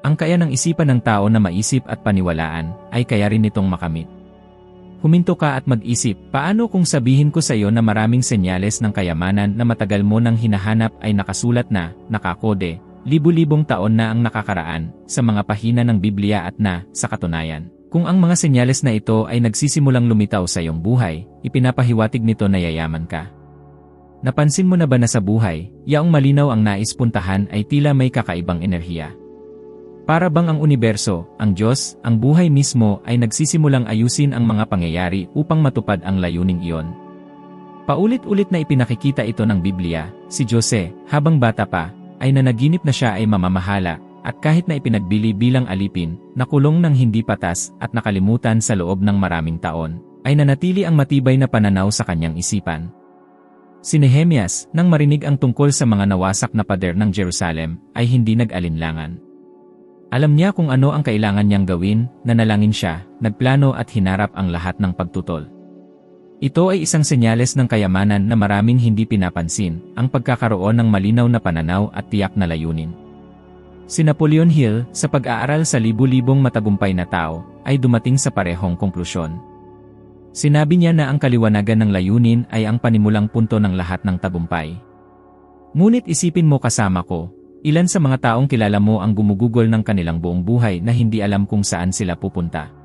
Ang kaya ng isipan ng tao na maisip at paniwalaan, ay kaya rin nitong makamit. Huminto ka at mag-isip, paano kung sabihin ko sa iyo na maraming senyales ng kayamanan na matagal mo nang hinahanap ay nakasulat na, nakakode, libu-libong taon na ang nakakaraan, sa mga pahina ng Biblia at sa katunayan. Kung ang mga senyales na ito ay nagsisimulang lumitaw sa iyong buhay, ipinapahiwatig nito na yayaman ka. Napansin mo na ba na sa buhay, yaong malinaw ang nais puntahan ay tila may kakaibang enerhiya? Para bang ang universo, ang Diyos, ang buhay mismo ay nagsisimulang ayusin ang mga pangyayari upang matupad ang layuning iyon. Paulit-ulit na ipinakikita ito ng Biblia, si Jose, habang bata pa, ay nanaginip na siya ay mamamahala, at kahit na ipinagbili bilang alipin, nakulong ng hindi patas at nakalimutan sa loob ng maraming taon, ay nanatili ang matibay na pananaw sa kanyang isipan. Si Nehemias, nang marinig ang tungkol sa mga nawasak na pader ng Jerusalem, ay hindi nag-alinlangan. Alam niya kung ano ang kailangan niyang gawin, nanalangin siya, nagplano at hinarap ang lahat ng pagtutol. Ito ay isang senyales ng kayamanan na maraming hindi pinapansin, ang pagkakaroon ng malinaw na pananaw at tiyak na layunin. Si Napoleon Hill, sa pag-aaral sa libu-libong matagumpay na tao, ay dumating sa parehong konklusyon. Sinabi niya na ang kaliwanagan ng layunin ay ang panimulang punto ng lahat ng tagumpay. Ngunit isipin mo kasama ko, ilan sa mga taong kilala mo ang gumugugol ng kanilang buong buhay na hindi alam kung saan sila pupunta.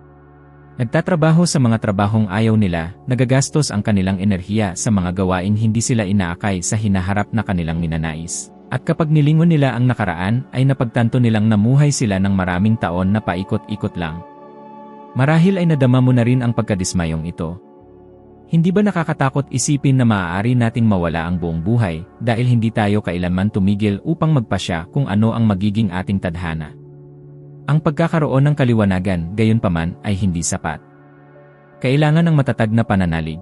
Nagtatrabaho sa mga trabahong ayaw nila, nagagastos ang kanilang enerhiya sa mga gawaing hindi sila inaakay sa hinaharap na kanilang ninanais. At kapag nilingon nila ang nakaraan, ay napagtanto nilang namuhay sila ng maraming taon na paikot-ikot lang. Marahil ay nadama mo na rin ang pagkadismayong ito. Hindi ba nakakatakot isipin na maaari nating mawala ang buong buhay dahil hindi tayo kailanman tumigil upang magpasya kung ano ang magiging ating tadhana? Ang pagkakaroon ng kaliwanagan, gayunpaman, ay hindi sapat. Kailangan ng matatag na pananalig.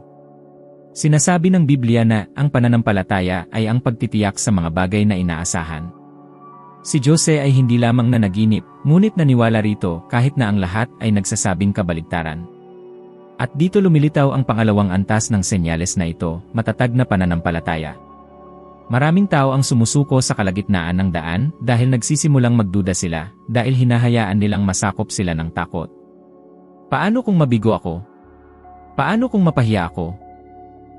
Sinasabi ng Biblia na ang pananampalataya ay ang pagtitiyak sa mga bagay na inaasahan. Si Jose ay hindi lamang nanaginip, ngunit naniwala rito kahit na ang lahat ay nagsasabing kabaligtaran. At dito lumilitaw ang pangalawang antas ng senyales na ito, matatag na pananampalataya. Maraming tao ang sumusuko sa kalagitnaan ng daan dahil nagsisimulang magduda sila, dahil hinahayaan nilang masakop sila ng takot. Paano kung mabigo ako? Paano kung mapahiya ako?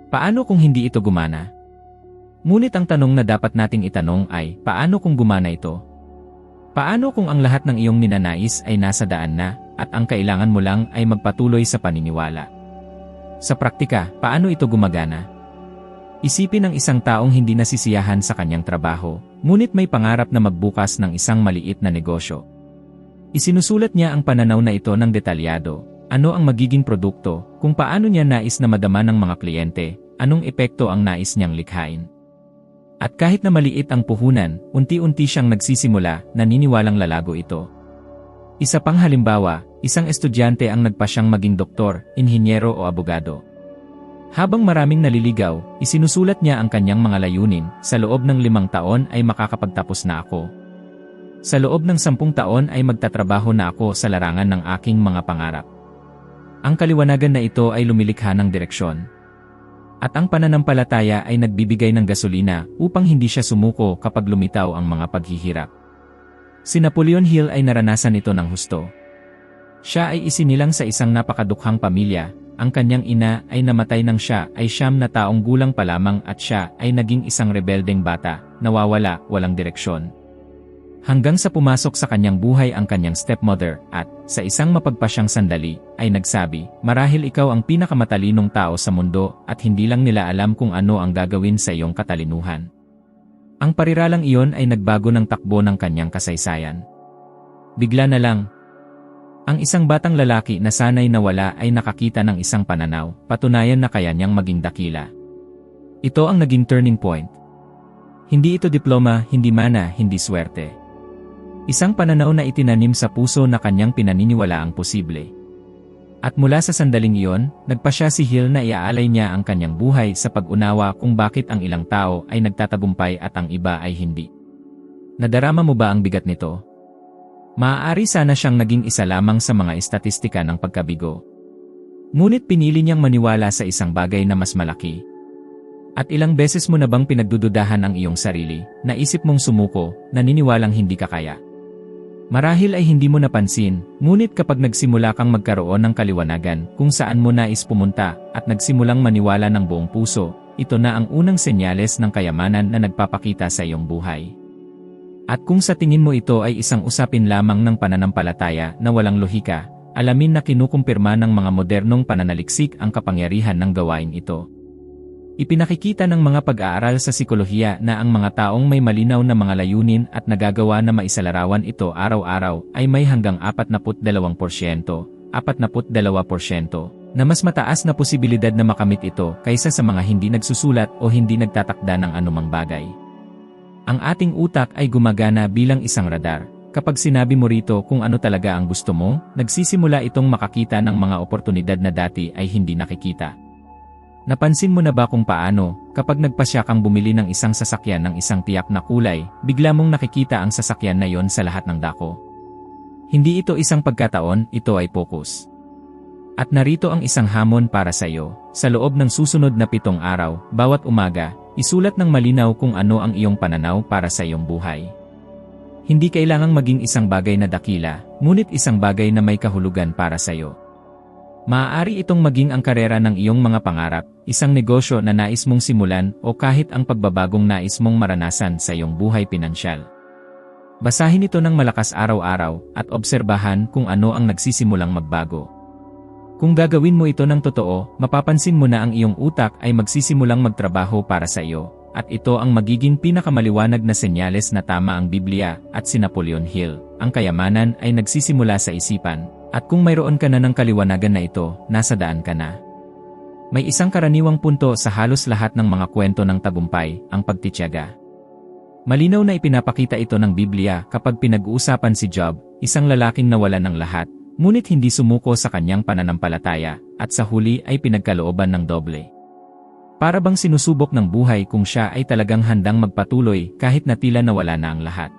Paano kung hindi ito gumana? Ngunit ang tanong na dapat nating itanong ay, paano kung gumana ito? Paano kung ang lahat ng iyong ninanais ay nasa daan na, at ang kailangan mo lang ay magpatuloy sa paniniwala? Sa praktika, paano ito gumagana? Isipin ang isang taong hindi nasisiyahan sa kanyang trabaho, ngunit may pangarap na magbukas ng isang maliit na negosyo. Isinusulat niya ang pananaw na ito ng detalyado, ano ang magiging produkto, kung paano niya nais na madama ng mga kliyente, anong epekto ang nais niyang likhain. At kahit na maliit ang puhunan, unti-unti siyang nagsisimula, naniniwalang lalago ito. Isa pang halimbawa, isang estudyante ang nagpasyang maging doktor, inhinyero o abogado. Habang maraming naliligaw, isinusulat niya ang kanyang mga layunin, sa loob ng 5 taon ay makakapagtapos na ako. Sa loob ng 10 taon ay magtatrabaho na ako sa larangan ng aking mga pangarap. Ang kaliwanagan na ito ay lumilikha ng direksyon. At ang pananampalataya ay nagbibigay ng gasolina upang hindi siya sumuko kapag lumitaw ang mga paghihirap. Si Napoleon Hill ay naranasan ito ng husto. Siya ay isinilang sa isang napakadukhang pamilya, ang kanyang ina ay namatay nang siya ay 9 na taong gulang pa lamang at siya ay naging isang rebeldeng bata, nawawala, walang direksyon. Hanggang sa pumasok sa kanyang buhay ang kanyang stepmother at, sa isang mapagpasyang sandali, ay nagsabi, marahil ikaw ang pinakamatalinong tao sa mundo at hindi lang nila alam kung ano ang gagawin sa iyong katalinuhan. Ang pariralang iyon ay nagbago ng takbo ng kanyang kasaysayan. Bigla na lang, ang isang batang lalaki na sanay nawala ay nakakita ng isang pananaw, patunayan na kaya niyang maging dakila. Ito ang naging turning point. Hindi ito diploma, hindi mana, hindi swerte. Isang pananaw na itinanim sa puso na kanyang pinaniniwala ang posible. At mula sa sandaling iyon, nagpasya si Hill na iaalay niya ang kanyang buhay sa pag-unawa kung bakit ang ilang tao ay nagtatagumpay at ang iba ay hindi. Nadarama mo ba ang bigat nito? Maaari sana siyang naging isa lamang sa mga estatistika ng pagkabigo. Ngunit pinili niyang maniwala sa isang bagay na mas malaki. At ilang beses mo na bang pinagdududahan ang iyong sarili, naisip mong sumuko, naniniwalang hindi ka kaya? Marahil ay hindi mo napansin, ngunit kapag nagsimula kang magkaroon ng kaliwanagan kung saan mo nais pumunta at nagsimulang maniwala ng buong puso, ito na ang unang senyales ng kayamanan na nagpapakita sa iyong buhay. At kung sa tingin mo ito ay isang usapin lamang ng pananampalataya na walang lohika, alamin na kinukumpirma ng mga modernong pananaliksik ang kapangyarihan ng gawain ito. Ipinakikita ng mga pag-aaral sa psikolohiya na ang mga taong may malinaw na mga layunin at nagagawa na maisalarawan ito araw-araw ay may hanggang 42%, 42%, na mas mataas na posibilidad na makamit ito kaysa sa mga hindi nagsusulat o hindi nagtatakda ng anumang bagay. Ang ating utak ay gumagana bilang isang radar. Kapag sinabi mo rito kung ano talaga ang gusto mo, nagsisimula itong makakita ng mga oportunidad na dati ay hindi nakikita. Napansin mo na ba kung paano, kapag nagpasya kang bumili ng isang sasakyan ng isang tiyak na kulay, bigla mong nakikita ang sasakyan na yon sa lahat ng dako? Hindi ito isang pagkataon, ito ay focus. At narito ang isang hamon para sa iyo. Sa loob ng susunod na 7 araw, bawat umaga, isulat ng malinaw kung ano ang iyong pananaw para sa iyong buhay. Hindi kailangang maging isang bagay na dakila, ngunit isang bagay na may kahulugan para sa iyo. Maaari itong maging ang karera ng iyong mga pangarap, isang negosyo na nais mong simulan o kahit ang pagbabagong nais mong maranasan sa iyong buhay pinansyal. Basahin ito ng malakas araw-araw at obserbahan kung ano ang nagsisimulang magbago. Kung gagawin mo ito ng totoo, mapapansin mo na ang iyong utak ay magsisimulang magtrabaho para sa iyo, at ito ang magiging pinakamaliwanag na senyales na tama ang Biblia at si Napoleon Hill. Ang kayamanan ay nagsisimula sa isipan. At kung mayroon ka na ng kaliwanagan na ito, nasa daan ka na. May isang karaniwang punto sa halos lahat ng mga kwento ng tagumpay, ang pagtitiyaga. Malinaw na ipinapakita ito ng Biblia kapag pinag-uusapan si Job, isang lalaking nawalan ng lahat, ngunit hindi sumuko sa kanyang pananampalataya, at sa huli ay pinagkalooban ng doble. Para bang sinusubok ng buhay kung siya ay talagang handang magpatuloy kahit na tila nawala na ang lahat.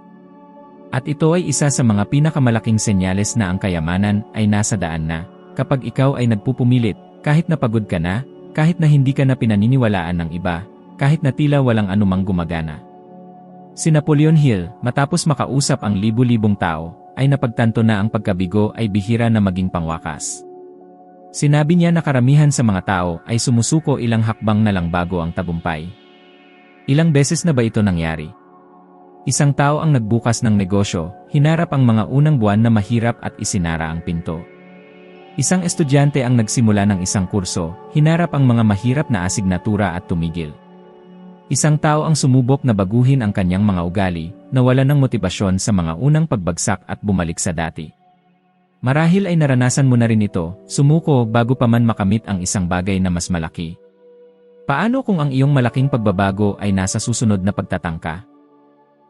At ito ay isa sa mga pinakamalaking senyales na ang kayamanan ay nasa daan na, kapag ikaw ay nagpupumilit, kahit na pagod ka na, kahit na hindi ka na pinaniniwalaan ng iba, kahit na tila walang anumang gumagana. Si Napoleon Hill, matapos makausap ang libu-libong tao, ay napagtanto na ang pagkabigo ay bihira na maging pangwakas. Sinabi niya na karamihan sa mga tao ay sumusuko ilang hakbang na lang bago ang tagumpay. Ilang beses na ba ito nangyari? Isang tao ang nagbukas ng negosyo, hinarap ang mga unang buwan na mahirap at isinara ang pinto. Isang estudyante ang nagsimula ng isang kurso, hinarap ang mga mahirap na asignatura at tumigil. Isang tao ang sumubok na baguhin ang kanyang mga ugali, nawalan ng motibasyon sa mga unang pagbagsak at bumalik sa dati. Marahil ay naranasan mo na rin ito, sumuko bago pa man makamit ang isang bagay na mas malaki. Paano kung ang iyong malaking pagbabago ay nasa susunod na pagtatangka?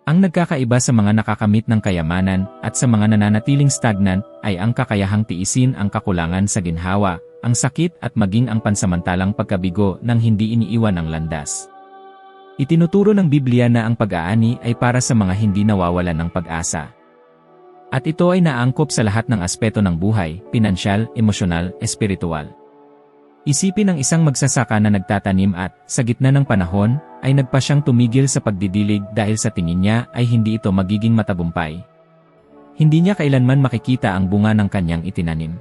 Ang nagkakaiba sa mga nakakamit ng kayamanan at sa mga nananatiling stagnant ay ang kakayahang tiisin ang kakulangan sa ginhawa, ang sakit at maging ang pansamantalang pagkabigo nang hindi iniiwan ang landas. Itinuturo ng Biblia na ang pag-aani ay para sa mga hindi nawawalan ng pag-asa. At ito ay naangkop sa lahat ng aspeto ng buhay, pinansyal, emosyonal, espiritual. Isipin ang isang magsasaka na nagtatanim at, sa gitna ng panahon, ay nagpa siyang tumigil sa pagdidilig dahil sa tingin niya ay hindi ito magiging matagumpay. Hindi niya kailanman makikita ang bunga ng kanyang itinanim.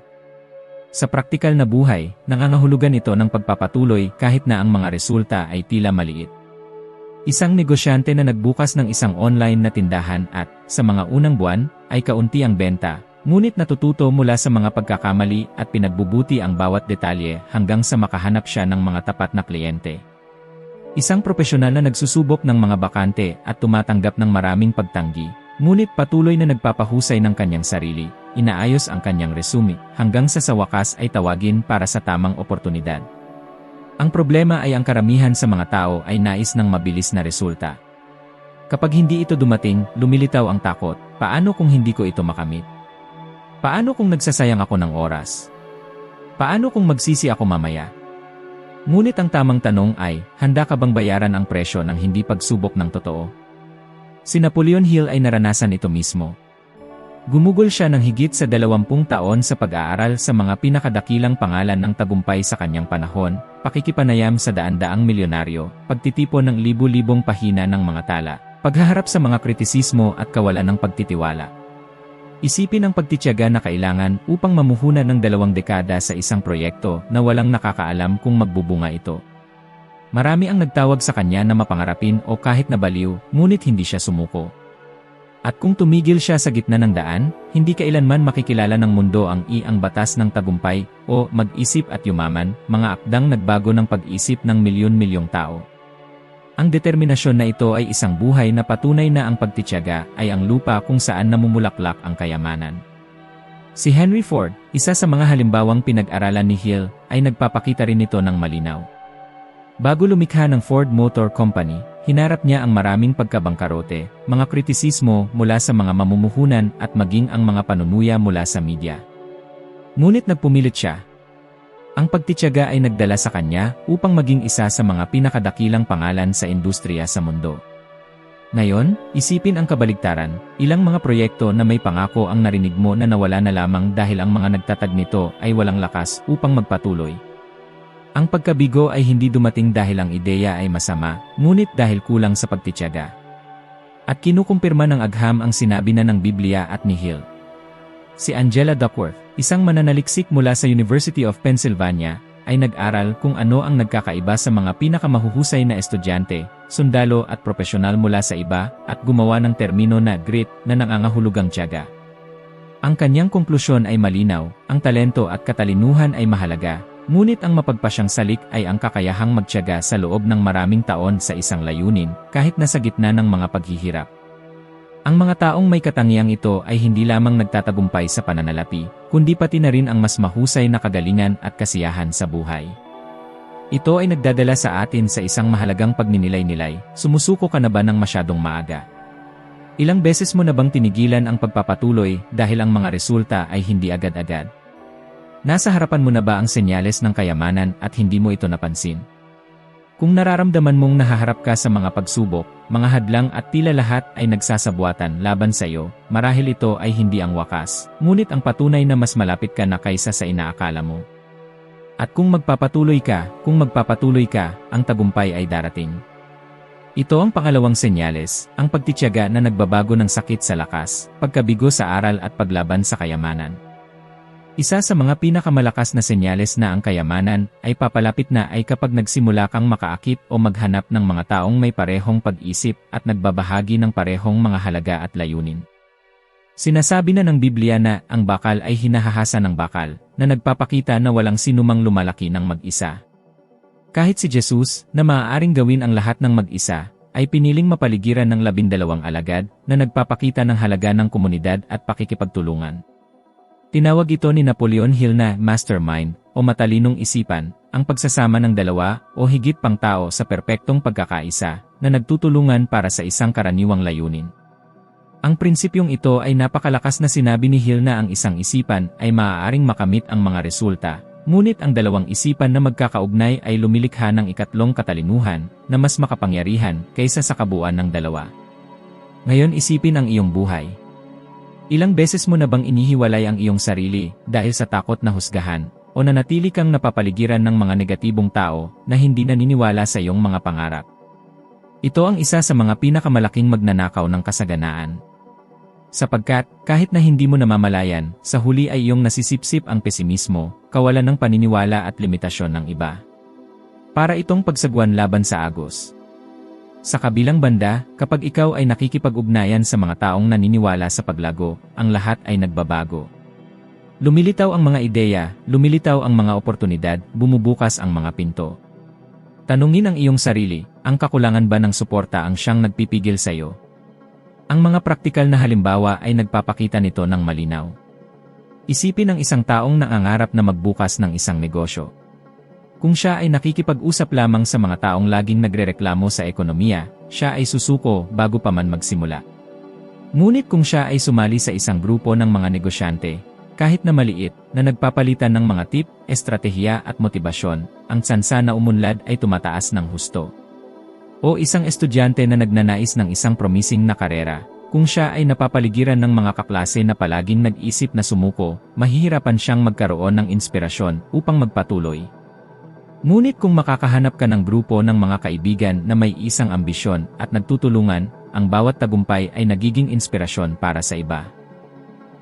Sa praktikal na buhay, nangangahulugan ito ng pagpapatuloy kahit na ang mga resulta ay tila maliit. Isang negosyante na nagbukas ng isang online na tindahan at, sa mga unang buwan, ay kaunti ang benta, ngunit natututo mula sa mga pagkakamali at pinagbubuti ang bawat detalye hanggang sa makahanap siya ng mga tapat na kliyente. Isang propesyonal na nagsusubok ng mga bakante at tumatanggap ng maraming pagtanggi, ngunit patuloy na nagpapahusay ng kanyang sarili, inaayos ang kanyang resume, hanggang sa wakas ay tawagin para sa tamang oportunidad. Ang problema ay ang karamihan sa mga tao ay nais ng mabilis na resulta. Kapag hindi ito dumating, lumilitaw ang takot, paano kung hindi ko ito makamit? Paano kung nagsasayang ako ng oras? Paano kung magsisi ako mamaya? Ngunit ang tamang tanong ay, handa ka bang bayaran ang presyo ng hindi pagsubok ng totoo? Si Napoleon Hill ay naranasan ito mismo. Gumugol siya ng higit sa 20 taon sa pag-aaral sa mga pinakadakilang pangalan ng tagumpay sa kanyang panahon, pakikipanayam sa daan-daang milyonaryo, pagtitipon ng libu-libong pahina ng mga tala, paghaharap sa mga kritisismo at kawalan ng pagtitiwala. Isipin ang pagtitiyaga na kailangan upang mamuhunan ng 2 dekada sa isang proyekto na walang nakakaalam kung magbubunga ito. Marami ang nagtawag sa kanya na mapangarapin o kahit nabaliw, ngunit hindi siya sumuko. At kung tumigil siya sa gitna ng daan, hindi kailanman makikilala ng mundo ang batas ng tagumpay o mag-isip at yumaman, mga akdang nagbago ng pag-isip ng milyon-milyong tao. Ang determinasyon na ito ay isang buhay na patunay na ang pagtitiyaga ay ang lupa kung saan namumulaklak ang kayamanan. Si Henry Ford, isa sa mga halimbawang pinag-aralan ni Hill, ay nagpapakita rin nito ng malinaw. Bago lumikha ng Ford Motor Company, hinarap niya ang maraming pagkabangkarote, mga kritisismo mula sa mga mamumuhunan at maging ang mga panunuya mula sa media. Ngunit nagpumilit siya. Ang pagtitiyaga ay nagdala sa kanya upang maging isa sa mga pinakadakilang pangalan sa industriya sa mundo. Ngayon, isipin ang kabaligtaran, ilang mga proyekto na may pangako ang narinig mo na nawala na lamang dahil ang mga nagtatag nito ay walang lakas upang magpatuloy. Ang pagkabigo ay hindi dumating dahil ang ideya ay masama, ngunit dahil kulang sa pagtitiyaga. At kinukumpirma ng agham ang sinabi na ng Biblia at ni Hill. Si Angela Duckworth, isang mananaliksik mula sa University of Pennsylvania, ay nag-aral kung ano ang nagkakaiba sa mga pinakamahuhusay na estudyante, sundalo at propesyonal mula sa iba, at gumawa ng termino na grit na nangangahulugang tiyaga. Ang kanyang konklusyon ay malinaw, ang talento at katalinuhan ay mahalaga, ngunit ang mapagpasyang salik ay ang kakayahang magtiyaga sa loob ng maraming taon sa isang layunin, kahit nasa gitna ng mga paghihirap. Ang mga taong may katangiang ito ay hindi lamang nagtatagumpay sa pananalapi, kundi pati na rin ang mas mahusay na kagalingan at kasiyahan sa buhay. Ito ay nagdadala sa atin sa isang mahalagang pagninilay-nilay, sumusuko ka na ba ng masyadong maaga? Ilang beses mo na bang tinigilan ang pagpapatuloy dahil ang mga resulta ay hindi agad-agad? Nasa harapan mo na ba ang senyales ng kayamanan at hindi mo ito napansin? Kung nararamdaman mong nahaharap ka sa mga pagsubok, mga hadlang at tila lahat ay nagsasabuatan laban sa iyo, marahil ito ay hindi ang wakas, ngunit ang patunay na mas malapit ka na kaysa sa inaakala mo. At kung magpapatuloy ka, ang tagumpay ay darating. Ito ang pangalawang senyales, ang pagtitiyaga na nagbabago ng sakit sa lakas, pagkabigo sa aral at paglaban sa kayamanan. Isa sa mga pinakamalakas na senyales na ang kayamanan ay papalapit na ay kapag nagsimula kang makaakit o maghanap ng mga taong may parehong pag-isip at nagbabahagi ng parehong mga halaga at layunin. Sinasabi na ng Biblia na ang bakal ay hinahahasa ng bakal, na nagpapakita na walang sinumang lumalaki ng mag-isa. Kahit si Jesus, na maaaring gawin ang lahat ng mag-isa, ay piniling mapaligiran ng 12 alagad na nagpapakita ng halaga ng komunidad at pakikipagtulungan. Tinawag ito ni Napoleon Hill na mastermind o matalinong isipan, ang pagsasama ng 2 o higit pang tao sa perpektong pagkakaisa na nagtutulungan para sa isang karaniwang layunin. Ang prinsipyong ito ay napakalakas na sinabi ni Hill na ang isang isipan ay maaaring makamit ang mga resulta, ngunit ang 2 isipan na magkakaugnay ay lumilikha ng ikatlong katalinuhan na mas makapangyarihan kaysa sa kabuuan ng 2. Ngayon isipin ang iyong buhay. Ilang beses mo na bang inihiwalay ang iyong sarili dahil sa takot na husgahan o nanatili kang napapaligiran ng mga negatibong tao na hindi naniniwala sa iyong mga pangarap? Ito ang isa sa mga pinakamalaking magnanakaw ng kasaganaan. Sapagkat, kahit na hindi mo namamalayan, sa huli ay iyong nasisipsip ang pesimismo, kawalan ng paniniwala at limitasyon ng iba. Para itong pagsagwan laban sa agos. Sa kabilang banda, kapag ikaw ay nakikipag-ugnayan sa mga taong naniniwala sa paglago, ang lahat ay nagbabago. Lumilitaw ang mga ideya, lumilitaw ang mga oportunidad, bumubukas ang mga pinto. Tanungin ang iyong sarili, ang kakulangan ba ng suporta ang siyang nagpipigil sa iyo? Ang mga praktikal na halimbawa ay nagpapakita nito ng malinaw. Isipin ang isang taong nangangarap na magbukas ng isang negosyo. Kung siya ay nakikipag-usap lamang sa mga taong laging nagrereklamo sa ekonomiya, siya ay susuko bago pa man magsimula. Ngunit kung siya ay sumali sa isang grupo ng mga negosyante, kahit na maliit, na nagpapalitan ng mga tip, estratehiya at motibasyon, ang tsansa na umunlad ay tumataas ng husto. O isang estudyante na nagnanais ng isang promising na karera, kung siya ay napapaligiran ng mga kaklase na palaging nag-isip na sumuko, mahihirapan siyang magkaroon ng inspirasyon upang magpatuloy. Ngunit kung makakahanap ka ng grupo ng mga kaibigan na may isang ambisyon at nagtutulungan, ang bawat tagumpay ay nagiging inspirasyon para sa iba.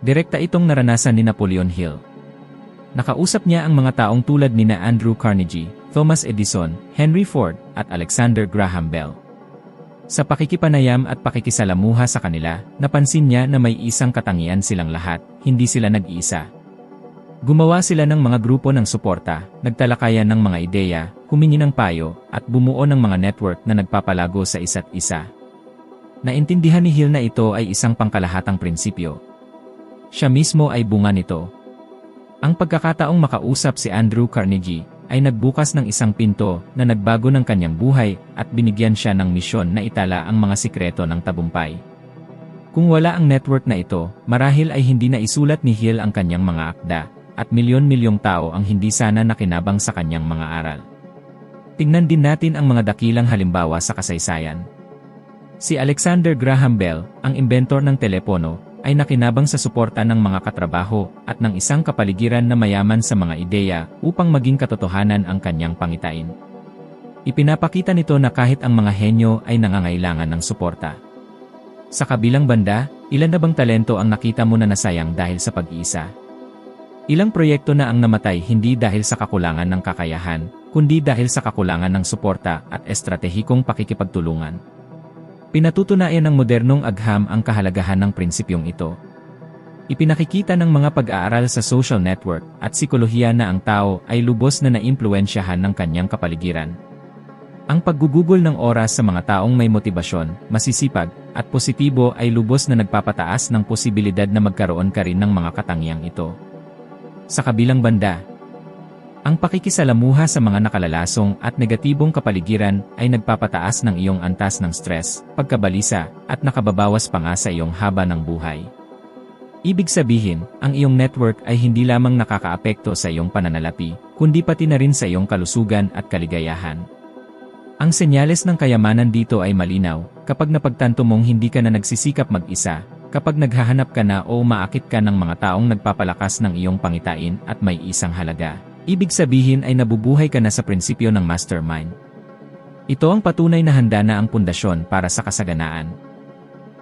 Direkta itong naranasan ni Napoleon Hill. Nakausap niya ang mga taong tulad nina Andrew Carnegie, Thomas Edison, Henry Ford, at Alexander Graham Bell. Sa pakikipanayam at pakikisalamuha sa kanila, napansin niya na may isang katangian silang lahat, hindi sila nag-iisa. Gumawa sila ng mga grupo ng suporta, nagtalakayan ng mga ideya, humingi ng payo, at bumuo ng mga network na nagpapalago sa isa't isa. Naintindihan ni Hill na ito ay isang pangkalahatang prinsipyo. Siya mismo ay bunga nito. Ang pagkakataong makausap si Andrew Carnegie ay nagbukas ng isang pinto na nagbago ng kanyang buhay at binigyan siya ng misyon na itala ang mga sikreto ng tagumpay. Kung wala ang network na ito, marahil ay hindi na isulat ni Hill ang kanyang mga akda, at milyon-milyong tao ang hindi sana nakinabang sa kanyang mga aral. Tingnan din natin ang mga dakilang halimbawa sa kasaysayan. Si Alexander Graham Bell, ang inventor ng telepono, ay nakinabang sa suporta ng mga katrabaho at ng isang kapaligiran na mayaman sa mga ideya upang maging katotohanan ang kanyang pangitain. Ipinapakita nito na kahit ang mga henyo ay nangangailangan ng suporta. Sa kabilang banda, ilan na bang talento ang nakita mo na nasayang dahil sa pag-iisa? Ilang proyekto na ang namatay hindi dahil sa kakulangan ng kakayahan, kundi dahil sa kakulangan ng suporta at estratehikong pakikipagtulungan. Pinatutunayan ng modernong agham ang kahalagahan ng prinsipyong ito. Ipinakikita ng mga pag-aaral sa social network at psikolohiya na ang tao ay lubos na naimpluwensyahan ng kanyang kapaligiran. Ang paggugugol ng oras sa mga taong may motibasyon, masisipag, at positibo ay lubos na nagpapataas ng posibilidad na magkaroon ka rin ng mga katangiang ito. Sa kabilang banda, ang pakikisalamuha sa mga nakalalasong at negatibong kapaligiran ay nagpapataas ng iyong antas ng stress, pagkabalisa, at nakababawas pa nga sa iyong haba ng buhay. Ibig sabihin, ang iyong network ay hindi lamang nakakaapekto sa iyong pananalapi, kundi pati na rin sa iyong kalusugan at kaligayahan. Ang senyales ng kayamanan dito ay malinaw, kapag napagtanto mong hindi ka na nagsisikap mag-isa, kapag naghahanap ka na o umaakit ka ng mga taong nagpapalakas ng iyong pangitain at may isang halaga. Ibig sabihin ay nabubuhay ka na sa prinsipyo ng mastermind. Ito ang patunay na handa na ang pundasyon para sa kasaganaan.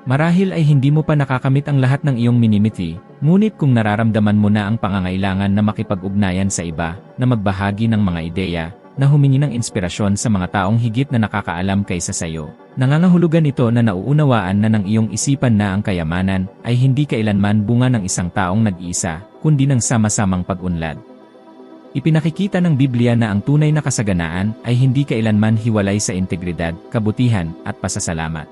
Marahil ay hindi mo pa nakakamit ang lahat ng iyong minimiti, ngunit kung nararamdaman mo na ang pangangailangan na makipag-ugnayan sa iba, na magbahagi ng mga ideya, na humingi ng inspirasyon sa mga taong higit na nakakaalam kaysa sa iyo, nangangahulugan ito na nauunawaan na ng iyong isipan na ang kayamanan ay hindi kailanman bunga ng isang taong nag-iisa, kundi ng sama-samang pag-unlad. Ipinakikita ng Biblia na ang tunay na kasaganaan ay hindi kailanman hiwalay sa integridad, kabutihan, at pasasalamat.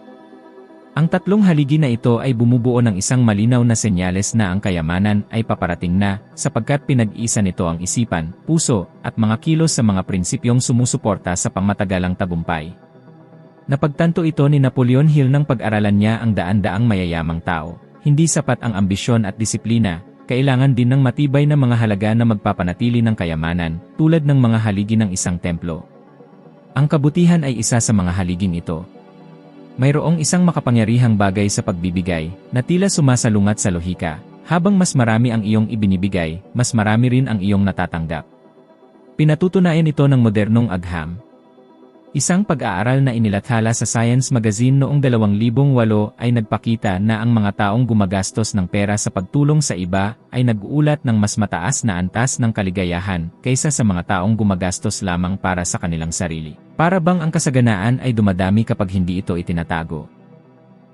Ang tatlong haligi na ito ay bumubuo ng isang malinaw na senyales na ang kayamanan ay paparating na, sapagkat pinag-isa nito ang isipan, puso, at mga kilos sa mga prinsipyong sumusuporta sa pangmatagalang tagumpay. Napagtanto ito ni Napoleon Hill nang pag-aralan niya ang daan-daang mayayamang tao. Hindi sapat ang ambisyon at disiplina, kailangan din ng matibay na mga halaga na magpapanatili ng kayamanan, tulad ng mga haligi ng isang templo. Ang kabutihan ay isa sa mga haliging ito. Mayroong isang makapangyarihang bagay sa pagbibigay, na tila sumasalungat sa lohika, habang mas marami ang iyong ibinibigay, mas marami rin ang iyong natatanggap. Pinatutunayan ito ng modernong agham. Isang pag-aaral na inilathala sa Science Magazine noong 2008 ay nagpakita na ang mga taong gumagastos ng pera sa pagtulong sa iba ay nag-uulat ng mas mataas na antas ng kaligayahan kaysa sa mga taong gumagastos lamang para sa kanilang sarili. Para bang ang kasaganaan ay dumadami kapag hindi ito itinatago.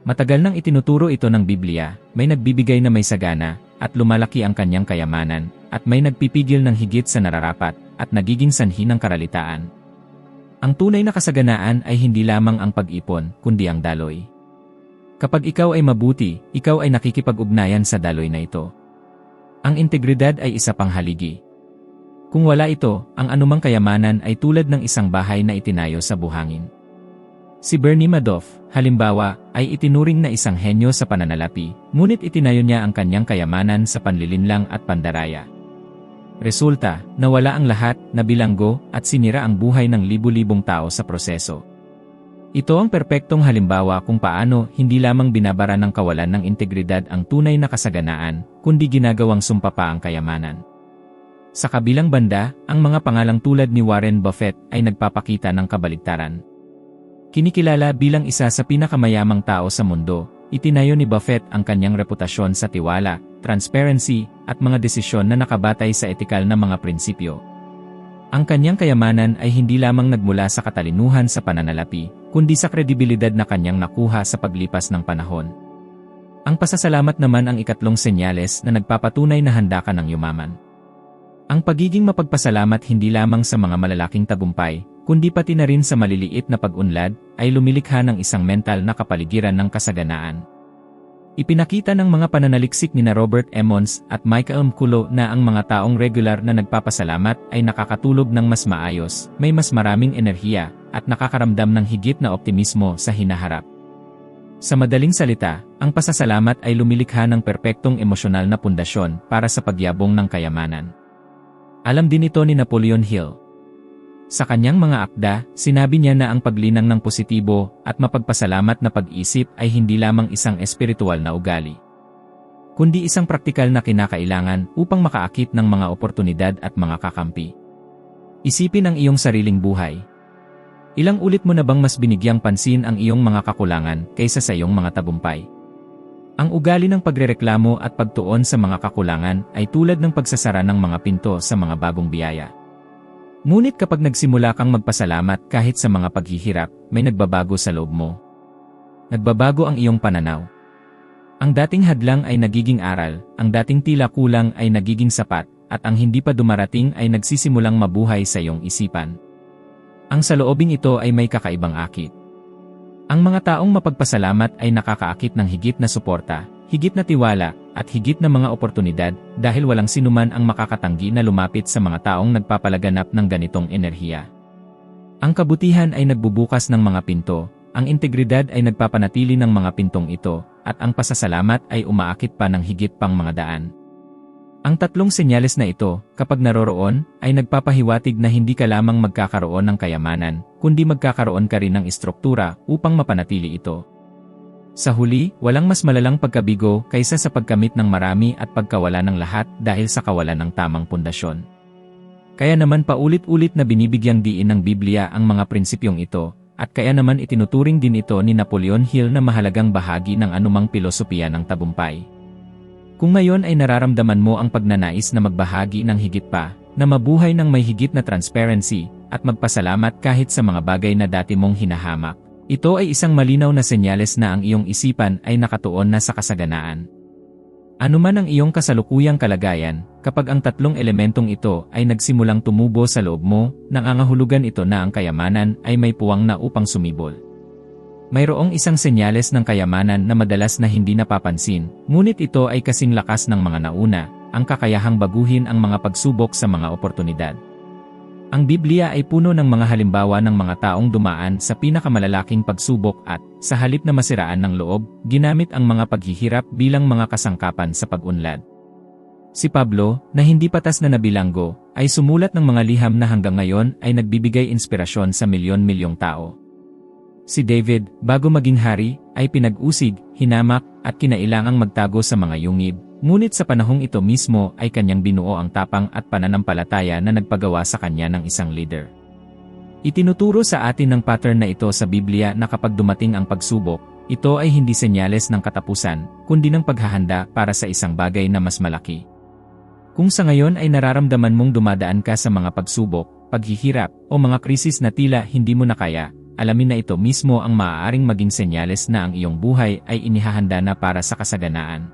Matagal nang itinuturo ito ng Biblia, may nagbibigay na may sagana, at lumalaki ang kanyang kayamanan, at may nagpipigil ng higit sa nararapat, at nagiging sanhi ng karalitaan. Ang tunay na kasaganaan ay hindi lamang ang pag-ipon, kundi ang daloy. Kapag ikaw ay mabuti, ikaw ay nakikipag-ugnayan sa daloy na ito. Ang integridad ay isa pang haligi. Kung wala ito, ang anumang kayamanan ay tulad ng isang bahay na itinayo sa buhangin. Si Bernie Madoff, halimbawa, ay itinuring na isang henyo sa pananalapi, ngunit itinayo niya ang kanyang kayamanan sa panlilinlang at pandaraya. Resulta, nawala ang lahat, nabilanggo, at sinira ang buhay ng libu-libong tao sa proseso. Ito ang perpektong halimbawa kung paano hindi lamang binabara ng kawalan ng integridad ang tunay na kasaganaan, kundi ginagawang sumpa pa ang kayamanan. Sa kabilang banda, ang mga pangalang tulad ni Warren Buffett ay nagpapakita ng kabaligtaran. Kinikilala bilang isa sa pinakamayamang tao sa mundo, itinayo ni Buffett ang kanyang reputasyon sa tiwala, transparency, at mga desisyon na nakabatay sa etikal na mga prinsipyo. Ang kanyang kayamanan ay hindi lamang nagmula sa katalinuhan sa pananalapi, kundi sa kredibilidad na kanyang nakuha sa paglipas ng panahon. Ang pasasalamat naman ang ikatlong senyales na nagpapatunay na handa ka ng yumaman. Ang pagiging mapagpasalamat hindi lamang sa mga malalaking tagumpay, kundi pati na rin sa maliliit na pag-unlad, ay lumilikha ng isang mental na kapaligiran ng kasaganaan. Ipinakita ng mga pananaliksik ni Robert Emmons at Michael McCullough na ang mga taong regular na nagpapasalamat ay nakakatulog ng mas maayos, may mas maraming enerhiya, at nakakaramdam ng higit na optimismo sa hinaharap. Sa madaling salita, ang pasasalamat ay lumilikha ng perpektong emosyonal na pundasyon para sa pagyabong ng kayamanan. Alam din ito ni Napoleon Hill. Sa kanyang mga akda, sinabi niya na ang paglinang ng positibo at mapagpasalamat na pag-isip ay hindi lamang isang espiritual na ugali, kundi isang praktikal na kinakailangan upang makaakit ng mga oportunidad at mga kakampi. Isipin ang iyong sariling buhay. Ilang ulit mo na bang mas binigyang pansin ang iyong mga kakulangan kaysa sa iyong mga tagumpay? Ang ugali ng pagrereklamo at pagtuon sa mga kakulangan ay tulad ng pagsasara ng mga pinto sa mga bagong biyaya. Ngunit kapag nagsimula kang magpasalamat kahit sa mga paghihirap, may nagbabago sa loob mo. Nagbabago ang iyong pananaw. Ang dating hadlang ay nagiging aral, ang dating tila kulang ay nagiging sapat, at ang hindi pa dumarating ay nagsisimulang mabuhay sa iyong isipan. Ang saloobing ito ay may kakaibang akit. Ang mga taong mapagpasalamat ay nakakaakit ng higit na suporta, higit na tiwala, at higit na mga oportunidad dahil walang sinuman ang makakatanggi na lumapit sa mga taong nagpapalaganap ng ganitong enerhiya. Ang kabutihan ay nagbubukas ng mga pinto, ang integridad ay nagpapanatili ng mga pintong ito, at ang pasasalamat ay umaakit pa ng higit pang mga daan. Ang tatlong senyales na ito, kapag naroroon, ay nagpapahiwatig na hindi ka lamang magkakaroon ng kayamanan, kundi magkakaroon ka rin ng istruktura upang mapanatili ito. Sa huli, walang mas malalang pagkabigo kaysa sa pagkamit ng marami at pagkawala ng lahat dahil sa kawalan ng tamang pundasyon. Kaya naman paulit-ulit na binibigyang diin ng Biblia ang mga prinsipyong ito, at kaya naman itinuturing din ito ni Napoleon Hill na mahalagang bahagi ng anumang pilosopiya ng tagumpay. Kung ngayon ay nararamdaman mo ang pagnanais na magbahagi ng higit pa, na mabuhay ng may higit na transparency, at magpasalamat kahit sa mga bagay na dati mong hinahamak, ito ay isang malinaw na senyales na ang iyong isipan ay nakatuon na sa kasaganaan. Ano man ang iyong kasalukuyang kalagayan, kapag ang tatlong elementong ito ay nagsimulang tumubo sa loob mo, nangangahulugan ito na ang kayamanan ay may puwang na upang sumibol. Mayroong isang senyales ng kayamanan na madalas na hindi napapansin, ngunit ito ay kasing lakas ng mga nauna, ang kakayahang baguhin ang mga pagsubok sa mga oportunidad. Ang Biblia ay puno ng mga halimbawa ng mga taong dumaan sa pinakamalalaking pagsubok at, sa halip na masiraan ng loob, ginamit ang mga paghihirap bilang mga kasangkapan sa pag-unlad. Si Pablo, na hindi patas na nabilanggo, ay sumulat ng mga liham na hanggang ngayon ay nagbibigay inspirasyon sa milyon-milyong tao. Si David, bago maging hari, ay pinag-usig, hinamak, at kinailangang magtago sa mga yungib. Ngunit sa panahong ito mismo ay kanyang binuo ang tapang at pananampalataya na nagpagawa sa kanya ng isang leader. Itinuturo sa atin ng pattern na ito sa Biblia na kapag dumating ang pagsubok, ito ay hindi senyales ng katapusan, kundi ng paghahanda para sa isang bagay na mas malaki. Kung sa ngayon ay nararamdaman mong dumadaan ka sa mga pagsubok, paghihirap, o mga krisis na tila hindi mo na kaya, alamin na ito mismo ang maaaring maging senyales na ang iyong buhay ay inihahanda na para sa kasaganaan.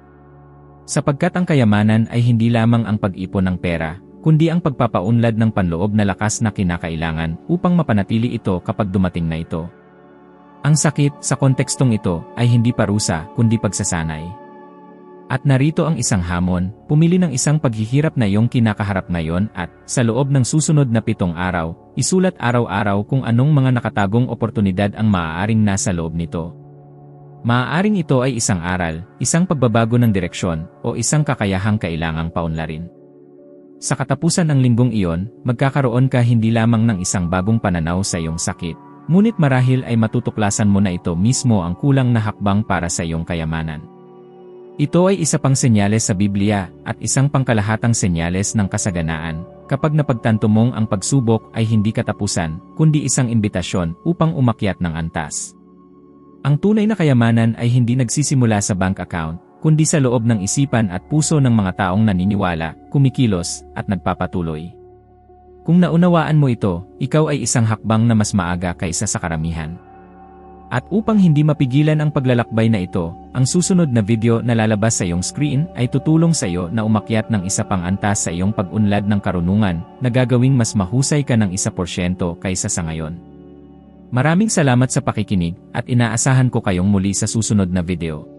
Sapagkat ang kayamanan ay hindi lamang ang pag-ipon ng pera, kundi ang pagpapaunlad ng panloob na lakas na kinakailangan upang mapanatili ito kapag dumating na ito. Ang sakit, sa kontekstong ito, ay hindi parusa, kundi pagsasanay. At narito ang isang hamon, pumili ng isang paghihirap na iyong kinakaharap ngayon at, sa loob ng susunod na 7 araw, isulat araw-araw kung anong mga nakatagong oportunidad ang maaaring nasa loob nito. Maaaring ito ay isang aral, isang pagbabago ng direksyon, o isang kakayahang kailangang paunlarin. Sa katapusan ng linggong iyon, magkakaroon ka hindi lamang ng isang bagong pananaw sa iyong sakit, ngunit marahil ay matutuklasan mo na ito mismo ang kulang na hakbang para sa iyong kayamanan. Ito ay isa pang senyales sa Biblia at isang pangkalahatang senyales ng kasaganaan, kapag napagtanto mong ang pagsubok ay hindi katapusan, kundi isang imbitasyon upang umakyat ng antas. Ang tunay na kayamanan ay hindi nagsisimula sa bank account, kundi sa loob ng isipan at puso ng mga taong naniniwala, kumikilos, at nagpapatuloy. Kung naunawaan mo ito, ikaw ay isang hakbang na mas maaga kaysa sa karamihan. At upang hindi mapigilan ang paglalakbay na ito, ang susunod na video na lalabas sa iyong screen ay tutulong sa iyo na umakyat ng isa pang antas sa iyong pag-unlad ng karunungan na gagawing mas mahusay ka ng 1% kaysa sa ngayon. Maraming salamat sa pakikinig at inaasahan ko kayong muli sa susunod na video.